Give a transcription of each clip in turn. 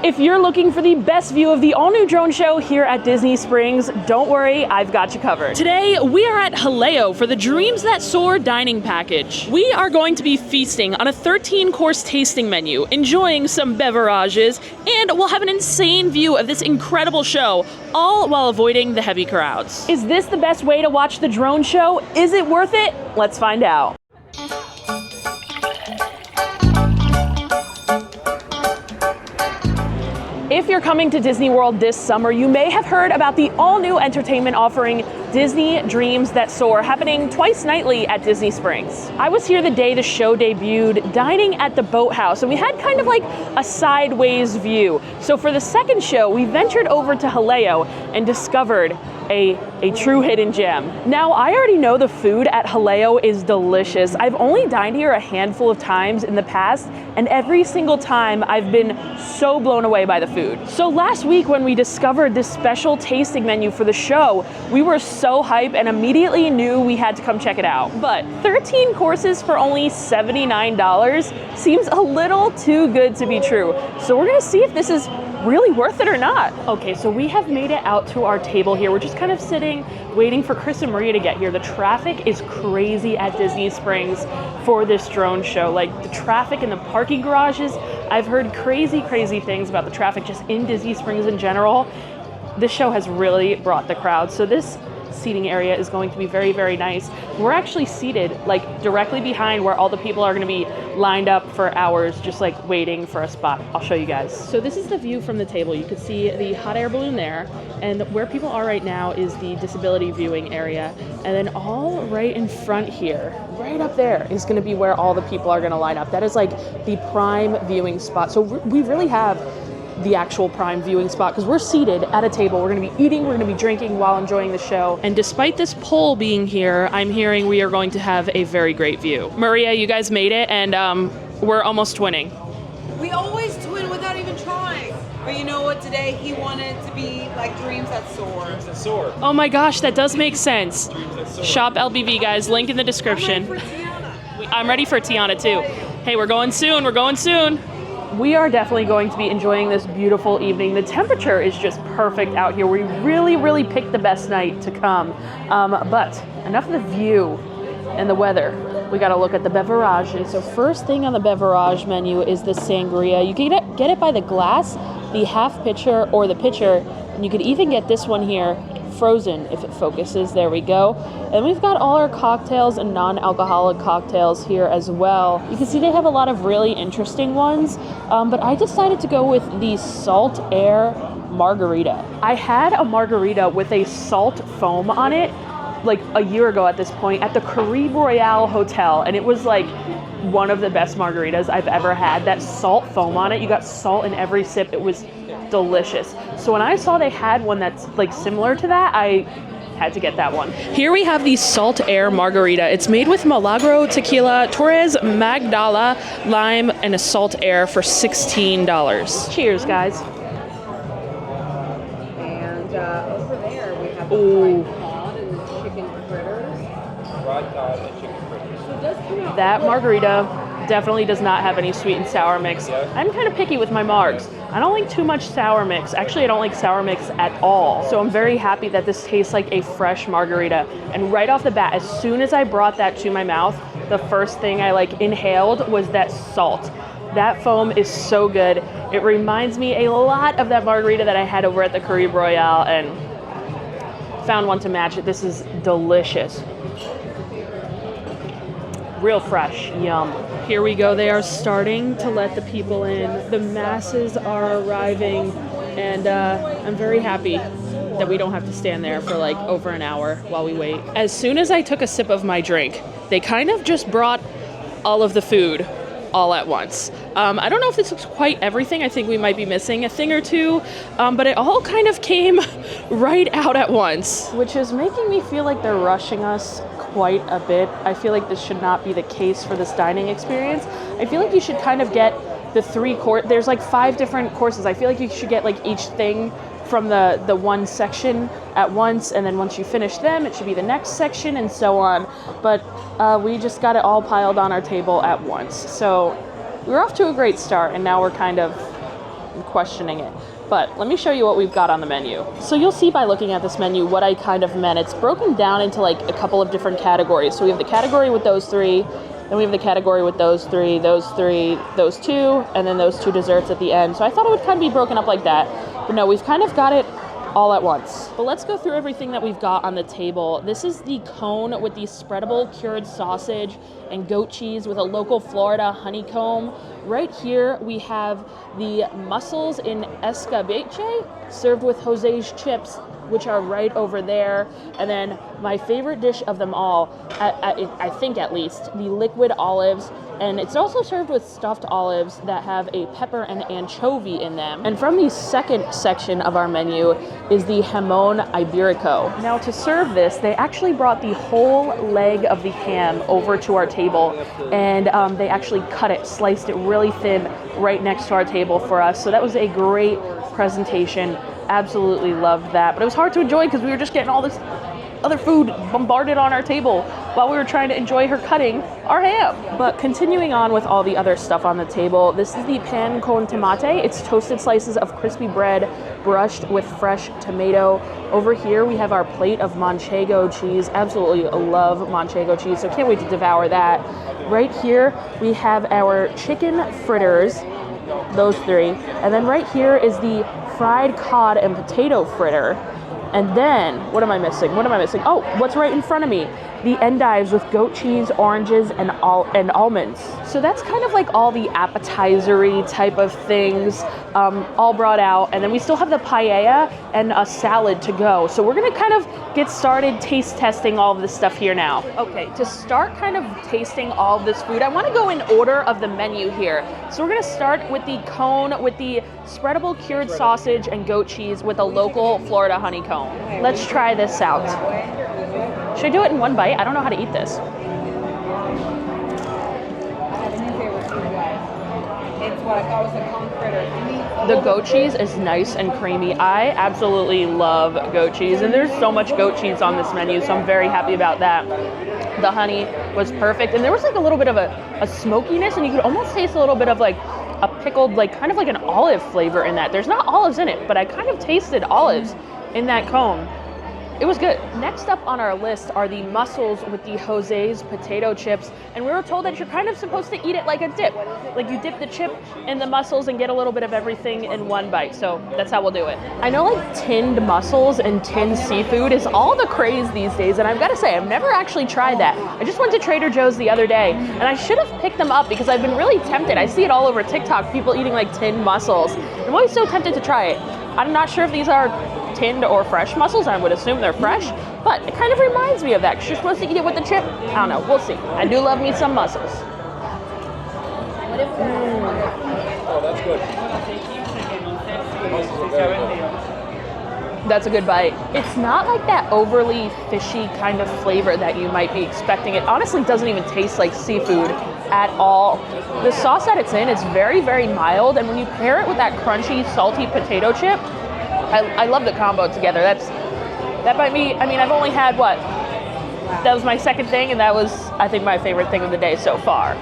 If you're looking for the best view of the all-new drone show here at Disney Springs, don't worry, I've got you covered. Today, we are at Jaleo for the Dreams That Soar dining package. We are going to be feasting on a 13-course tasting menu, enjoying some beverages, and we'll have an insane view of this incredible show, all while avoiding the heavy crowds. Is this the best way to watch the drone show? Is it worth it? Let's find out. If you're coming to Disney World this summer, you may have heard about the all-new entertainment offering Disney Dreams That Soar, happening twice nightly at Disney Springs. I was here the day the show debuted, dining at the boathouse, and we had kind of like a sideways view. So for the second show, we ventured over to Jaleo and discovered a true hidden gem. Now, I already know the food at Jaleo is delicious. I've only dined here a handful of times in the past, and every single time I've been so blown away by the food. So last week when we discovered this special tasting menu for the show, we were so hyped and immediately knew we had to come check it out. But 13 courses for only $79 seems a little too good to be true. So we're gonna see if this is really worth it or not. Okay, so we have made it out to our table here. We're just kind of sitting, waiting for Chris and Maria to get here. The traffic is crazy at Disney Springs for this drone show. Like the traffic in the parking garages, I've heard crazy things about the traffic just in Disney Springs in general. This show has really brought the crowd. So this seating area is going to be very nice. We're actually seated like directly behind where all the people are going to be lined up for hours, just like waiting for a spot. I'll show you guys. So this is the view from the table. You can see the hot air balloon there, and where people are right now is the disability viewing area. And then all right in front here, right up there, is going to be where all the people are going to line up. That is like the prime viewing spot. So we really have the actual prime viewing spot because we're seated at a table. We're going to be eating, we're going to be drinking while enjoying the show. And despite this pole being here, I'm hearing we are going to have a very great view. Maria, you guys made it, and we're almost twinning. We always twin without even trying. But you know what? Today he wanted to be like Dreams That Soar. Dreams That Soar. Oh my gosh, that does make sense. Dreams That Soar. Shop LBV, guys. Link in the description. I'm ready for Tiana too. Hey, we're going soon. We're going soon. We are definitely going to be enjoying this beautiful evening. The temperature is just perfect out here. We really picked the best night to come. But enough of the view and the weather. We got to look at the beverages. So first thing on the beverage menu is the sangria. You can get it by the glass, the half pitcher, or the pitcher. And you could even get this one here, frozen, if it focuses. There we go. And we've got all our cocktails and non-alcoholic cocktails here as well. You can see they have a lot of really interesting ones, but I decided to go with the salt air margarita. I had a margarita with a salt foam on it like a year ago at this point at the Caribe Royale Hotel, and it was like one of the best margaritas I've ever had. That salt foam on it, you got salt in every sip. It was delicious. So when I saw they had one that's like similar to that, I had to get that one. Here we have the salt air margarita. It's made with Milagro tequila, Torres Magdala, lime, and a salt air for $16. Cheers, guys. And over there we have Ooh. fried cod and chicken fritters. Fried cod and chicken fritters. So it does come out That margarita definitely does not have any sweet and sour mix. I'm kind of picky with my margs. I don't like too much sour mix. Actually, I don't like sour mix at all. So I'm very happy that this tastes like a fresh margarita. And right off the bat, as soon as I brought that to my mouth, the first thing I like inhaled was that salt. That foam is so good. It reminds me a lot of that margarita that I had over at the Caribe Royale, and found one to match it. This is delicious. Real fresh, yum. Here we go, they are starting to let the people in. The masses are arriving, and I'm very happy that we don't have to stand there for like over an hour while we wait. As soon as I took a sip of my drink, they kind of just brought all of the food all at once. I don't know if this is quite everything. I think we might be missing a thing or two, but it all kind of came right out at once, which is making me feel like they're rushing us quite a bit. I feel like this should not be the case for this dining experience. I feel like you should kind of get the there's like 5 different courses. I feel like you should get like each thing from the one section at once, and then once you finish them, it should be the next section, and so on. But we just got it all piled on our table at once. So we're off to a great start, and now we're kind of questioning it. But let me show you what we've got on the menu. So you'll see by looking at this menu what I kind of meant. It's broken down into like a couple of different categories. So we have the category with those three, then we have the category with those three, those two, and then those two desserts at the end. So I thought it would kind of be broken up like that. But no, we've kind of got it all at once. But let's go through everything that we've got on the table. This is the cone with the spreadable cured sausage and goat cheese with a local Florida honeycomb. Right here we have the mussels in escabeche served with Jose's chips, which are right over there. And then my favorite dish of them all, I think at least, the liquid olives. And it's also served with stuffed olives that have a pepper and anchovy in them. And from the second section of our menu is the jamón ibérico. Now to serve this, they actually brought the whole leg of the ham over to our table, and they actually cut it, sliced it really thin right next to our table for us. So that was a great presentation. Absolutely loved that. But it was hard to enjoy because we were just getting all this other food bombarded on our table while we were trying to enjoy her cutting our ham. But continuing on with all the other stuff on the table, this is the pan con tomate. It's toasted slices of crispy bread brushed with fresh tomato. Over here we have our plate of manchego cheese. Absolutely love manchego cheese, so can't wait to devour that. Right here we have our chicken fritters, those three. And then right here is the fried cod and potato fritter. And then, what am I missing? Oh, what's right in front of me? The endives with goat cheese, oranges, and almonds. So that's kind of like all the appetizer-y type of things all brought out. And then we still have the paella and a salad to go. So we're gonna kind of get started taste testing all of this stuff here now. Okay, to start kind of tasting all of this food, I wanna go in order of the menu here. So we're gonna start with the cone with the spreadable cured sausage and goat cheese with a local Florida honeycomb. Let's try this out. Should I do it in one bite? I don't know how to eat this. I have a new favorite food, guys. It's what I thought was a cone fritter. The goat cheese is nice and creamy. I absolutely love goat cheese, and there's so much goat cheese on this menu, so I'm very happy about that. The honey was perfect, and there was like a little bit of a smokiness, and you could almost taste a little bit of like a pickled, like kind of like an olive flavor in that. There's not olives in it, but I kind of tasted olives in that cone. It was good. Next up on our list are the mussels with the Jose's potato chips, and we were told that you're kind of supposed to eat it like a dip. Like you dip the chip in the mussels and get a little bit of everything in one bite, so that's how we'll do it. I know like tinned mussels and tinned seafood is all the craze these days, and I've got to say, I've never actually tried that. I just went to Trader Joe's the other day, and I should have picked them up because I've been really tempted. I see it all over TikTok, people eating like tinned mussels. I'm always so tempted to try it. I'm not sure if these are tinned or fresh mussels. I would assume they're fresh, but it kind of reminds me of that because you're supposed to eat it with the chip. I don't know, we'll see. I do love me some mussels. Oh, that's good. That's a good bite. It's not like that overly fishy kind of flavor that you might be expecting. It honestly doesn't even taste like seafood at all. The sauce that it's in is very, very mild, and when you pair it with that crunchy, salty potato chip, I love the combo together. That might be, I mean, I've only had what? That was my second thing, and that was, I think, my favorite thing of the day so far.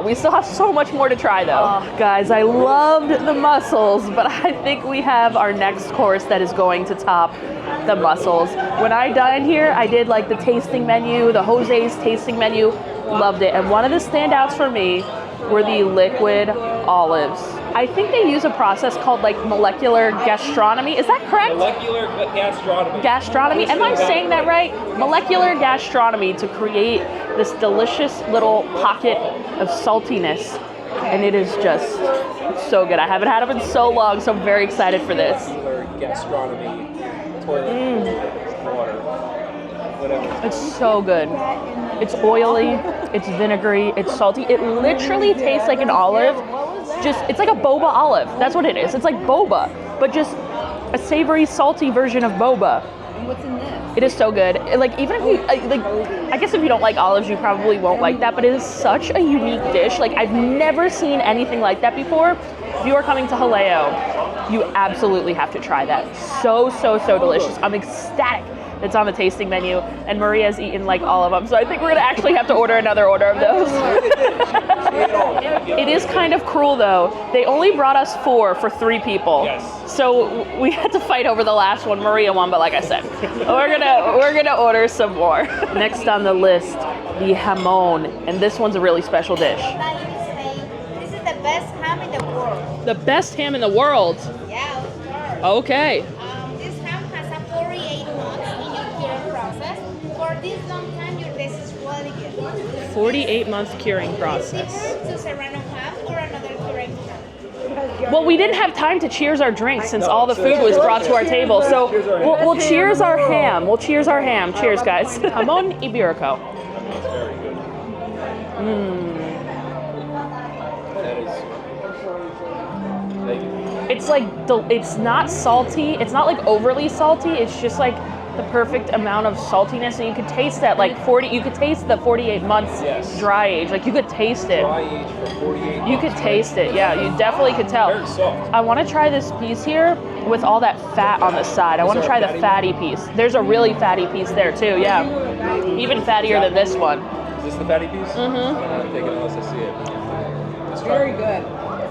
We still have so much more to try, though. Oh, guys, I loved the mussels, but I think we have our next course that is going to top the mussels. When I dined here, I did like the tasting menu, the Jose's tasting menu, loved it. And one of the standouts for me were the liquid olives. I think they use a process called like molecular gastronomy. Is that correct? Molecular gastronomy. Gastronomy? Am I saying that right? Molecular gastronomy to create this delicious little pocket of saltiness. And it is just so good. I haven't had them in so long, so I'm very excited for this. Molecular gastronomy. Toilet water. Whatever. It's so good. It's oily, it's vinegary, it's salty. It literally tastes like an olive. It's like a boba olive. That's what it is. It's like boba, but just a savory, salty version of boba. What's in this? It is so good. Like even if you I guess if you don't like olives, you probably won't like that. But it is such a unique dish. Like I've never seen anything like that before. If you are coming to Jaleo, you absolutely have to try that. So delicious. I'm ecstatic that's on the tasting menu, and Maria's eaten like all of them. So I think we're gonna actually have to order another order of those. It is kind of cruel though. They only brought us 4 for 3 people. Yes. So we had to fight over the last one. Maria won, but like I said, we're gonna order some more. Next on the list, the jamon, and this one's a really special dish. This is the best ham in the world. The best ham in the world. Yeah, of course. Okay. This ham has a 48 months in your curing process. For this long time, your taste is really good. 48-month curing It's process. different to Serrano ham or another curing ham. Well, we didn't have time to cheers our drinks since all the food was brought to our table. So we'll cheers our ham. We'll cheers our ham. Cheers, guys. Jamon Iberico. That's very good. That is. Thank you. It's like, it's not salty. It's not like overly salty. It's just like the perfect amount of saltiness, and you could taste that like 40. You could taste the 48 months Yes. dry age. Like you could taste it. Dry age for 48 You could taste it. Yeah, you definitely could tell. Very soft. I want to try this piece here with all that fat on the side. I want to there try a the fatty piece. There's a really fatty piece there too. Yeah, even fattier than this one. Is this the fatty piece? Mm-hmm. I don't want to take it unless I see it. Let's try Very it. good.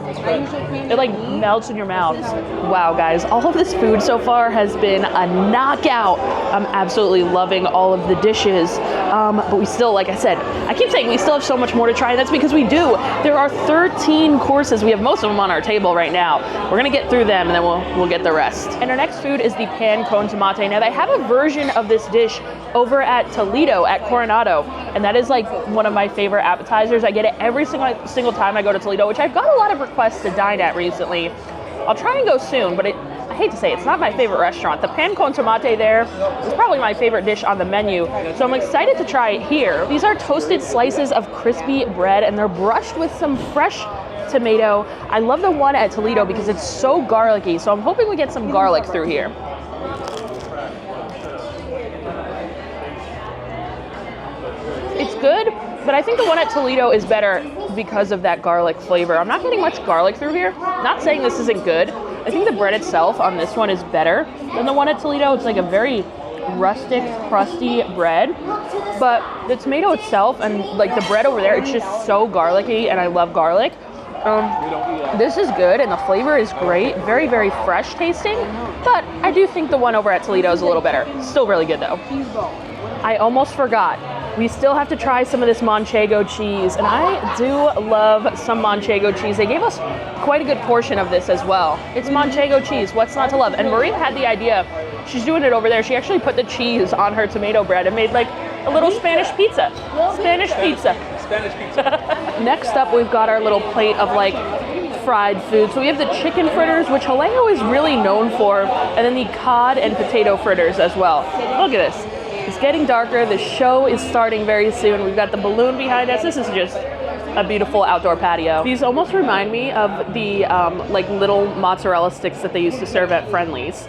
Let's I try it. usually can't It like eat meat. melts in your mouth. Wow, guys, all of this food so far has been a knockout. I'm absolutely loving all of the dishes. But we still, like I said, I keep saying we still have so much more to try, and that's because we do. There are 13 courses. We have most of them on our table right now. We're gonna get through them, and then we'll get the rest. And our next food is the pan con tomate. Now, they have a version of this dish over at Toledo at Coronado, and that is like one of my favorite appetizers. I get it every single time I go to Toledo, which I've got a lot of requests to dine at recently. I'll try and go soon, but I hate to say it's not my favorite restaurant. The pan con tomate there is probably my favorite dish on the menu, so I'm excited to try it here. These are toasted slices of crispy bread, and they're brushed with some fresh tomato. I love the one at Toledo because it's so garlicky, so I'm hoping we get some garlic through here. It's good, but I think the one at Toledo is better because of that garlic flavor. I'm not getting much garlic through here. Not saying this isn't good. I think the bread itself on this one is better than the one at Toledo. It's like a very rustic, crusty bread, but the tomato itself and like the bread over there, it's just so garlicky, and I love garlic. This is good, and the flavor is great. Very, very fresh tasting, but I do think the one over at Toledo is a little better. Still really good though. I almost forgot. We still have to try some of this Manchego cheese, and I do love some Manchego cheese. They gave us quite a good portion of this as well. It's Manchego cheese, what's not to love? And Maria had the idea, she's doing it over there, she actually put the cheese on her tomato bread and made like a little Spanish pizza. Spanish pizza. Spanish pizza. Next up, we've got our little plate of like fried food. So we have the chicken fritters, which Jaleo is really known for, and then the cod and potato fritters as well. Look at this. It's getting darker. The show is starting very soon. We've got the balloon behind us. This is just a beautiful outdoor patio. These almost remind me of the like little mozzarella sticks that they used to serve at Friendly's.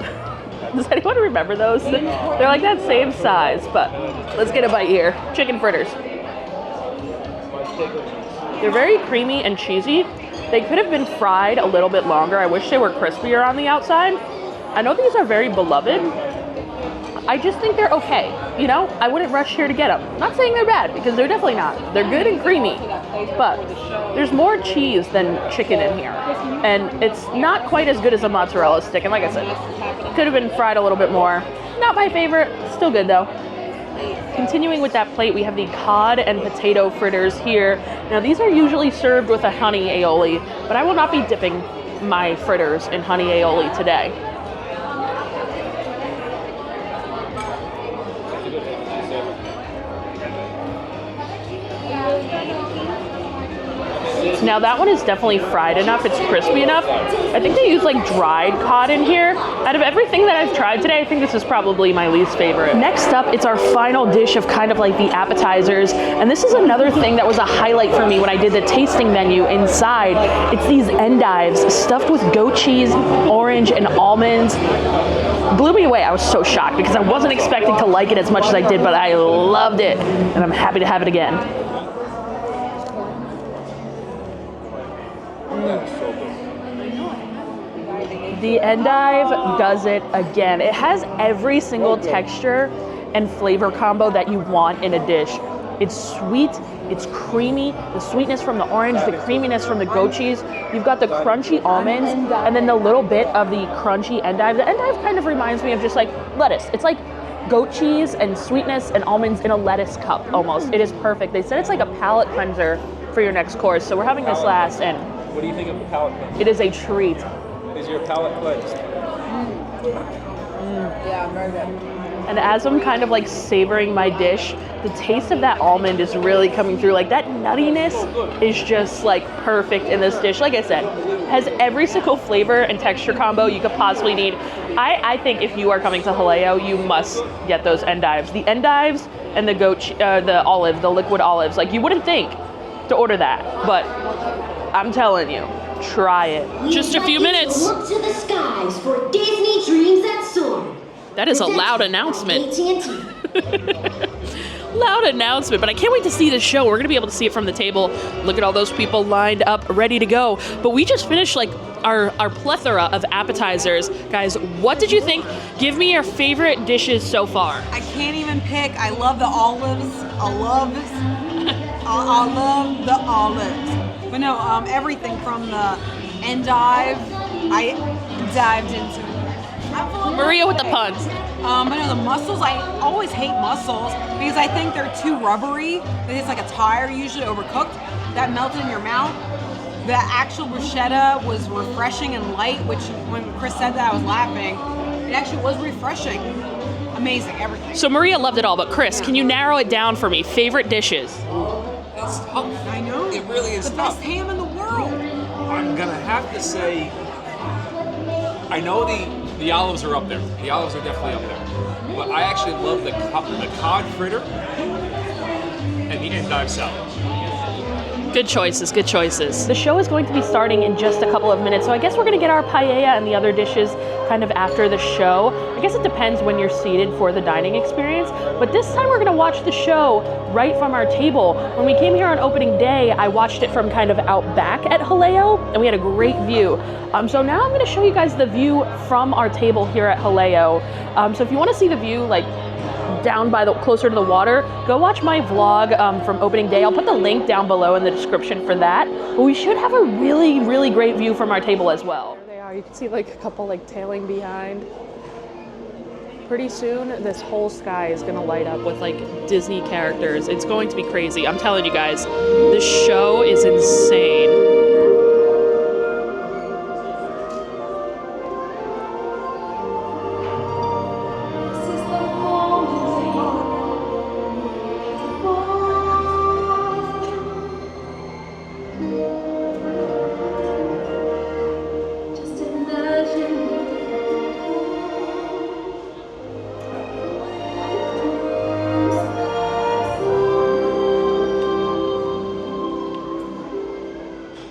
Does anyone remember those? They're like that same size, but let's get a bite here. Chicken fritters. They're very creamy and cheesy. They could have been fried a little bit longer. I wish they were crispier on the outside. I know these are very beloved. I just think they're okay, you know? I wouldn't rush here to get them. Not saying they're bad, because they're definitely not. They're good and creamy, but there's more cheese than chicken in here. And it's not quite as good as a mozzarella stick, and like I said, could have been fried a little bit more. Not my favorite, still good though. Continuing with that plate, we have the cod and potato fritters here. Now these are usually served with a honey aioli, but I will not be dipping my fritters in honey aioli today. Now that one is definitely fried enough, it's crispy enough. I think they use like dried cod in here. Out of everything that I've tried today, I think this is probably my least favorite. Next up, it's our final dish of kind of like the appetizers. And this is another thing that was a highlight for me when I did the tasting menu inside. It's these endives stuffed with goat cheese, orange, and almonds. Blew me away. I was so shocked because I wasn't expecting to like it as much as I did, but I loved it. And I'm happy to have it again. That is so good. The endive does it again. It has every single texture and flavor combo that you want in a dish. It's sweet, it's creamy, the sweetness from the orange, the creaminess from the goat cheese. You've got the crunchy almonds, and then the little bit of the crunchy endive. The endive kind of reminds me of just like lettuce. It's like goat cheese and sweetness and almonds in a lettuce cup almost. It is perfect. They said it's like a palate cleanser for your next course. So we're having this last, and What do you think of the palate cleanse? it is a treat. Is your palate cleansed? Yeah, very good. And as I'm kind of like savoring my dish, the taste of that almond is really coming through. Like that nuttiness is just like perfect in this dish. Like I said, has every single flavor and texture combo you could possibly need. I think if you are coming to Jaleo, you must get those endives. The endives and the the liquid olives. Like you wouldn't think to order that, but I'm telling you, try it. Just a few minutes. Look to the skies for Disney Dreams That Soar. That is a loud announcement. AT&T. Loud announcement, but I can't wait to see this show. We're gonna be able to see it from the table. Look at all those people lined up, ready to go. But we just finished like our plethora of appetizers. Guys, what did you think? Give me your favorite dishes so far. I can't even pick. I love the olives. I love the olives. But no, everything from the endive, I dived into. Maria with the puns. But no, the mussels, I always hate mussels because I think they're too rubbery. It's like a tire, usually overcooked. That melted in your mouth. The actual bruschetta was refreshing and light, which when Chris said that, I was laughing. It actually was refreshing. Amazing, everything. So Maria loved it all, but Chris, can you narrow it down for me? Favorite dishes? That's tough. I know. It really is the tough. best ham in the world. I'm gonna have to say, I know the olives are up there. The olives are definitely up there. But I actually love the cod fritter and the endive salad. Good choices, good choices. The show is going to be starting in just a couple of minutes, so I guess we're gonna get our paella and the other dishes kind of after the show. I guess it depends when you're seated for the dining experience, but this time we're gonna watch the show right from our table. When we came here on opening day, I watched it from kind of out back at Jaleo, and we had a great view. So now I'm gonna show you guys the view from our table here at Jaleo. So if you wanna see the view, like down by closer to the water, go watch my vlog from opening day. I'll put the link down below in the description for that. But we should have a really, really great view from our table as well. There they are. You can see like a couple like tailing behind. Pretty soon, this whole sky is gonna light up with like Disney characters. It's going to be crazy. I'm telling you guys, this show is insane.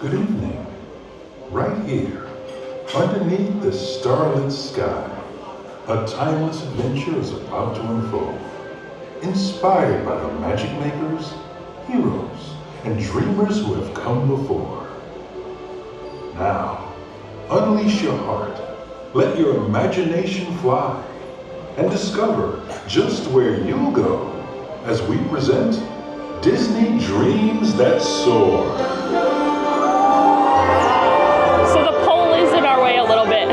Good evening. Right here, underneath the starlit sky, a timeless adventure is about to unfold. Inspired by the magic makers, heroes, and dreamers who have come before. Now, unleash your heart, let your imagination fly, and discover just where you'll go as we present Disney Dreams That Soar. So the pole is in our way a little bit.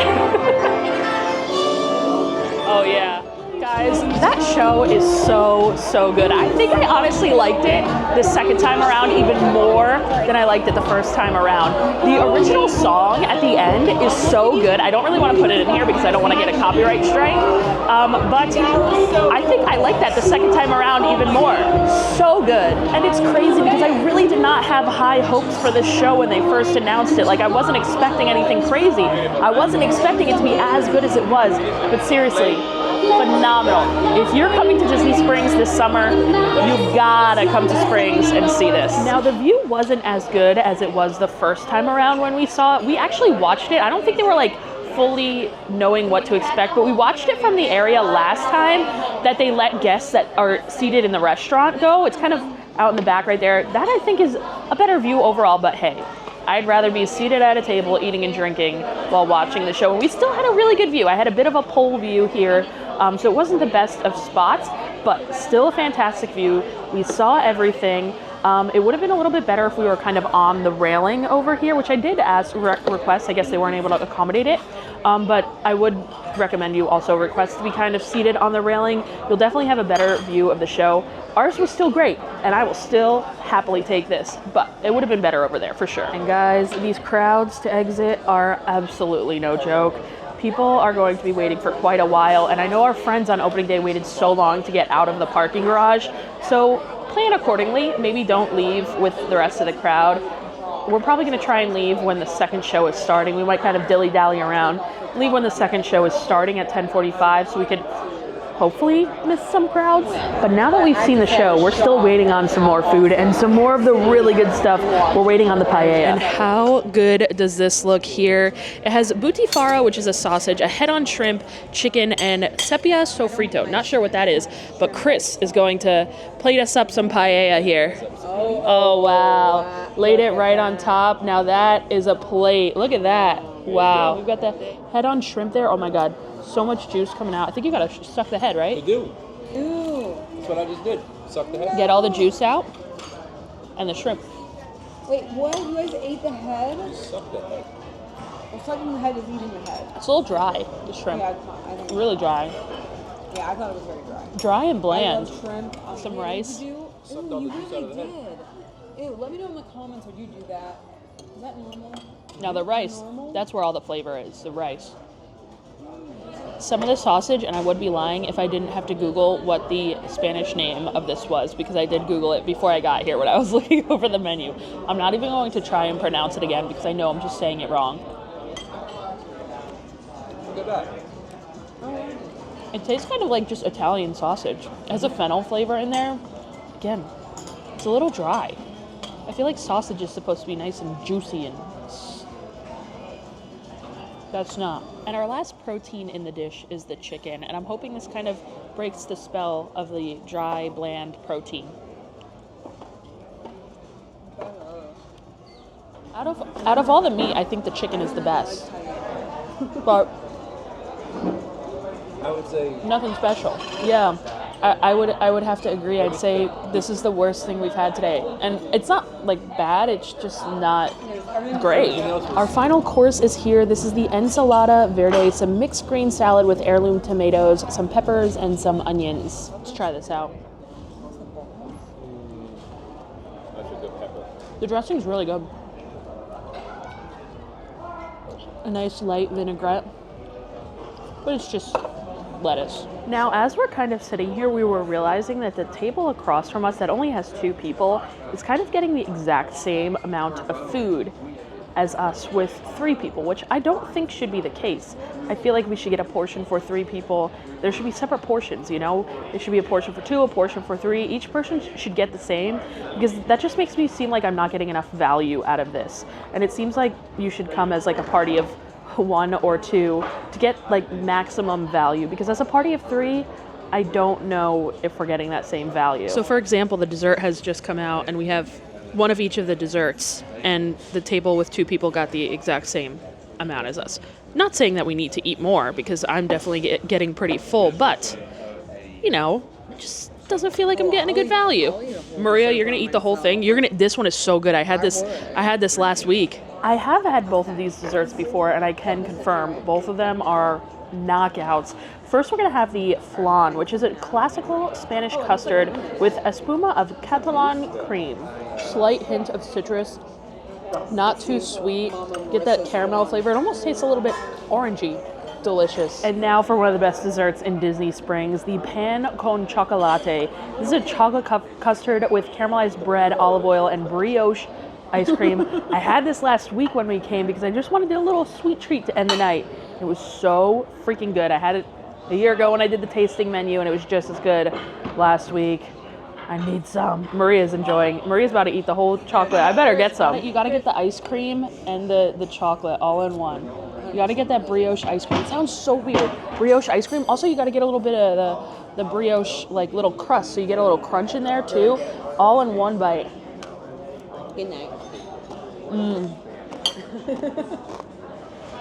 Oh yeah. Guys, that show is so good. I think I honestly liked it the second time around even more than I liked it the first time around. The original song at the end is so good. I don't really want to put it in here because I don't want to get a copyright strike. But I think I liked that the second time around even more. So good. And it's crazy because I really did not have high hopes for this show when they first announced it. Like I wasn't expecting anything crazy. I wasn't expecting it to be as good as it was. But seriously, phenomenal. If you're coming to Disney Springs this summer, you've gotta come to Springs and see this. Now the view wasn't as good as it was the first time around when we saw it. We actually watched it. I don't think they were like fully knowing what to expect, but we watched it from the area last time that they let guests that are seated in the restaurant go. It's kind of out in the back right there. That I think is a better view overall, but hey, I'd rather be seated at a table eating and drinking while watching the show. And we still had a really good view. I had a bit of a pole view here, so it wasn't the best of spots, but still a fantastic view. We saw everything. It would have been a little bit better if we were kind of on the railing over here, which I did ask request. I guess they weren't able to accommodate it. But I would recommend you also request to be kind of seated on the railing. You'll definitely have a better view of the show. Ours was still great, and I will still happily take this, but it would have been better over there for sure. And guys, these crowds to exit are absolutely no joke. People are going to be waiting for quite a while, and I know our friends on opening day waited so long to get out of the parking garage, so plan accordingly. Maybe don't leave with the rest of the crowd. We're probably going to try and leave when the second show is starting. We might kind of dilly-dally around. Leave when the second show is starting at 10:45 so we could hopefully miss some crowds. But now that we've seen the show, we're still waiting on some more food and some more of the really good stuff. We're waiting on the paella. And how good does this look here? It has butifarra, which is a sausage, a head-on shrimp, chicken, and sepia sofrito. Not sure what that is, but Chris is going to plate us up some paella here. Oh, wow. Laid it right on top. Now that is a plate. Look at that. Wow. We've got the head-on shrimp there. Oh my God. So much juice coming out. I think you gotta suck the head, right? You do. Ew. That's what I just did. Suck the head. Get all the juice out. And the shrimp. Wait, what? You guys ate the head? Suck the head. Well, sucking the head is eating the head. It's a little dry, the shrimp. Yeah, I think Really dry. Yeah, I thought it was very dry. Dry and bland. I love shrimp. Some Wait, rice. Did you? Sucked all the You juice out really of the head. did. Ew, let me know in the comments would you do that. Is that normal? Now the rice, Normal? that's where all the flavor is, the rice. Some of the sausage, and I would be lying if I didn't have to Google what the Spanish name of this was, because I did Google it before I got here when I was looking over the menu. I'm not even going to try and pronounce it again because I know I'm just saying it wrong. Look at that. It tastes kind of like just Italian sausage. It has a fennel flavor in there. Again, it's a little dry. I feel like sausage is supposed to be nice and juicy, and that's not. And our last protein in the dish is the chicken, and I'm hoping this kind of breaks the spell of the dry, bland protein. Out of all the meat, I think the chicken is the best. But I would say nothing special. Yeah, I would have to agree. I'd say this is the worst thing we've had today, and it's not like bad. It's just not great. Our final course is here. This is the ensalada verde, some mixed green salad with heirloom tomatoes, some peppers, and some onions. Let's try this out. that's a good pepper. The dressing's really good. A nice light vinaigrette, but it's just lettuce. Now, as we're kind of sitting here, we were realizing that the table across from us that only has 2 people is kind of getting the exact same amount of food as us with 3 people, which I don't think should be the case. I feel like we should get a portion for 3 people. There should be separate portions, you know? It should be a portion for 2, a portion for 3. Each person should get the same, because that just makes me seem like I'm not getting enough value out of this. And it seems like you should come as like a party of 1 or 2 to get like maximum value, because as a party of 3, I don't know if we're getting that same value. So for example, the dessert has just come out and we have one of each of the desserts, and the table with 2 people got the exact same amount as us. Not saying that we need to eat more, because I'm definitely getting pretty full, but you know, just doesn't feel like I'm getting a good value. Maria, you're gonna eat the whole thing? This one is so good. I had this last week. I have had both of these desserts before, and I can confirm both of them are knockouts. First, we're going to have the flan, which is a classical Spanish custard with espuma of Catalan cream. Slight hint of citrus, not too sweet. Get that caramel flavor. It almost tastes a little bit orangey. Delicious. And now for one of the best desserts in Disney Springs, the pan con chocolate. This is a chocolate custard with caramelized bread, olive oil, and brioche ice cream. I had this last week when we came because I just wanted a little sweet treat to end the night. It was so freaking good. I had it a year ago when I did the tasting menu, and it was just as good last week. I need some. Maria's about to eat the whole chocolate. I better get some. You gotta get the ice cream and the chocolate all in one. You gotta get that brioche ice cream. It sounds so weird. Brioche ice cream. Also, you gotta get a little bit of the brioche, like little crust, so you get a little crunch in there too, all in one bite. Good night.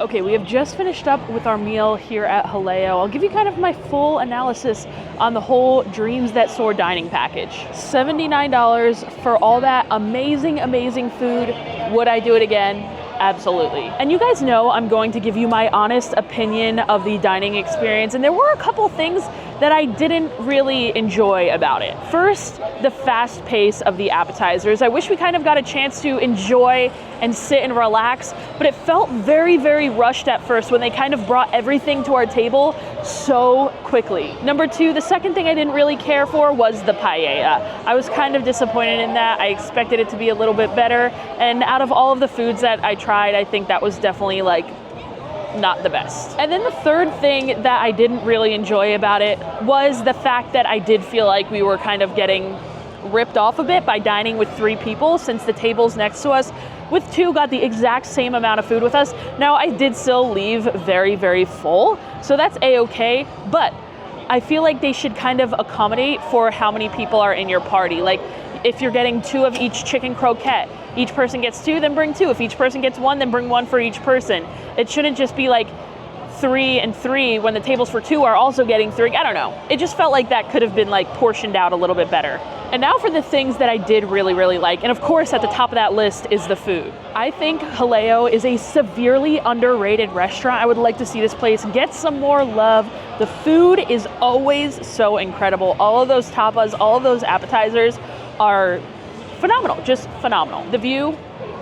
Okay, we have just finished up with our meal here at Jaleo. I'll give you kind of my full analysis on the whole Dreams That Soar dining package. $79 for all that amazing, amazing food. Would I do it again? Absolutely. And you guys know I'm going to give you my honest opinion of the dining experience, and there were a couple things that I didn't really enjoy about it. First, the fast pace of the appetizers. I wish we kind of got a chance to enjoy and sit and relax, but it felt very, very rushed at first when they kind of brought everything to our table so quickly. Number two, the second thing I didn't really care for was the paella. I was kind of disappointed in that. I expected it to be a little bit better, and out of all of the foods that I tried, I think that was definitely like not the best. And then the third thing that I didn't really enjoy about it was the fact that I did feel like we were kind of getting ripped off a bit by dining with 3 people, since the tables next to us with 2 got the exact same amount of food with us. Now, I did still leave very, very full, so that's a-okay, but I feel like they should kind of accommodate for how many people are in your party. Like, if you're getting 2 of each chicken croquette, each person gets 2, then bring 2. If each person gets 1, then bring 1 for each person. It shouldn't just be like 3 and 3 when the tables for 2 are also getting 3. I don't know. It just felt like that could have been like portioned out a little bit better. And now for the things that I did really, really like. And of course, at the top of that list is the food. I think Jaleo is a severely underrated restaurant. I would like to see this place get some more love. The food is always so incredible. All of those tapas, all of those appetizers are phenomenal, just phenomenal. The view,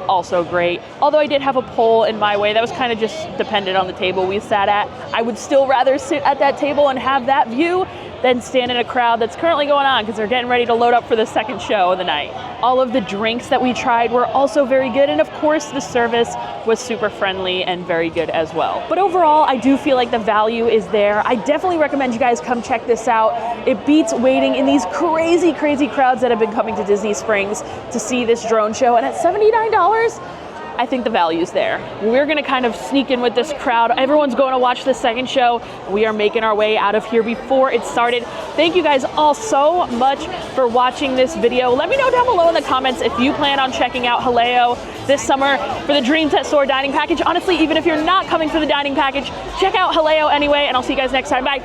also great. Although I did have a pole in my way, that was kind of just dependent on the table we sat at. I would still rather sit at that table and have that view than stand in a crowd that's currently going on because they're getting ready to load up for the second show of the night. All of the drinks that we tried were also very good, and of course the service was super friendly and very good as well. But overall, I do feel like the value is there. I definitely recommend you guys come check this out. It beats waiting in these crazy, crazy crowds that have been coming to Disney Springs to see this drone show, and at $79, I think the value's there. We're gonna kind of sneak in with this crowd. Everyone's going to watch the second show. We are making our way out of here before it started. Thank you guys all so much for watching this video. Let me know down below in the comments if you plan on checking out Jaleo this summer for the Dreams That Soar dining package. Honestly, even if you're not coming for the dining package, check out Jaleo anyway, and I'll see you guys next time. Bye.